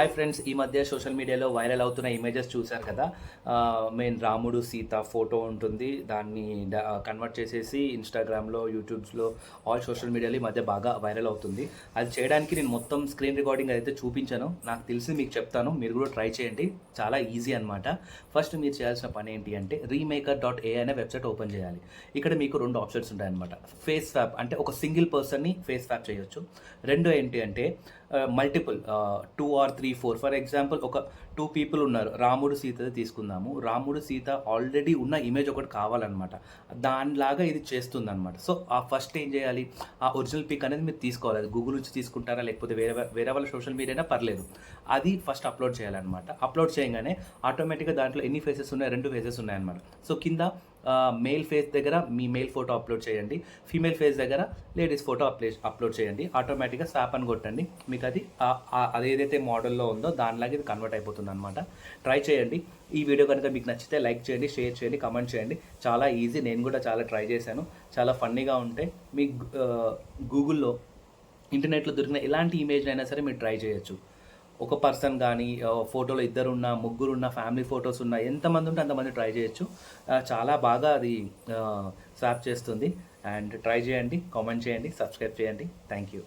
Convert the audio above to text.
Hi friends, ఈ మధ్య social మీడియాలో వైరల్ అవుతున్న ఇమేజెస్ చూశారు కదా. మెయిన్ రాముడు సీత ఫోటో ఉంటుంది. దాన్ని కన్వర్ట్ చేసేసి ఇన్స్టాగ్రామ్లో, యూట్యూబ్స్లో, ఆల్ సోషల్ మీడియాలో ఈ మధ్య బాగా వైరల్ అవుతుంది. అది చేయడానికి నేను మొత్తం స్క్రీన్ రికార్డింగ్ అయితే చూపించాను. నాకు తెలిసి మీకు చెప్తాను, మీరు కూడా ట్రై చేయండి. చాలా ఈజీ అనమాట. ఫస్ట్ మీరు చేయాల్సిన పని ఏంటి అంటే రీమేకర్.ఏ అనే వెబ్సైట్ ఓపెన్ చేయాలి. ఇక్కడ మీకు రెండు ఆప్షన్స్ ఉంటాయన్నమాట. ఫేస్ స్వాప్ అంటే ఒక సింగిల్ పర్సన్ని ఫేస్ స్వాప్ చేయొచ్చు. రెండో ఏంటి అంటే మల్టిపుల్ 2 or 3, 4 ఫర్ ఎగ్జాంపుల్ ఒక 2 పీపుల్ ఉన్నారు. రాముడు సీతది తీసుకుందాము. రాముడు సీత ఆల్రెడీ ఉన్న ఇమేజ్ ఒకటి కావాలన్నమాట. దానిలాగా ఇది చేస్తుందన్నమాట. సో ఆ ఫస్ట్ ఏం చేయాలి, ఆ ఒరిజినల్ పిక్ అనేది మీరు తీసుకోవాలి. అది గూగుల్ నుంచి తీసుకుంటారా లేకపోతే వేరే వాళ్ళ సోషల్ మీడియా పర్లేదు. అది ఫస్ట్ అప్లోడ్ చేయాలన్నమాట. అప్లోడ్ చేయగానే ఆటోమేటిక్గా దాంట్లో ఎన్ని ఫేసెస్ ఉన్నాయి, 2 ఫేసెస్ ఉన్నాయన్నమాట. సో కింద మేల్ ఫేస్ దగ్గర మీ మెయిల్ ఫోటో అప్లోడ్ చేయండి, ఫీమేల్ ఫేస్ దగ్గర లేడీస్ ఫోటో అప్లోడ్ చేయండి. ఆటోమేటిక్గా స్వాప్ అని కొట్టండి, మీకు అది అదేదైతే మోడల్లో ఉందో దానిలాగా ఇది కన్వర్ట్ అయిపోతుంది అనమాట. ట్రై చేయండి. ఈ వీడియో కనుక మీకు నచ్చితే లైక్ చేయండి, షేర్ చేయండి, కమెంట్ చేయండి. చాలా ఈజీ, నేను కూడా చాలా ట్రై చేశాను. చాలా ఫన్నీగా ఉంటాయి. మీకు గూగుల్లో, ఇంటర్నెట్లో దొరికిన ఎలాంటి ఇమేజ్ అయినా సరే మీరు ట్రై చేయొచ్చు. ఒక పర్సన్ కానీ, ఫోటోలో ఇద్దరున్నా, ముగ్గురున్న, ఫ్యామిలీ ఫొటోస్ ఉన్న, ఎంతమంది ఉంటే అంతమంది ట్రై చేయొచ్చు. చాలా బాగా అది స్వాప్ చేస్తుంది. అండ్ ట్రై చేయండి, కామెంట్ చేయండి, సబ్స్క్రైబ్ చేయండి. Thank you.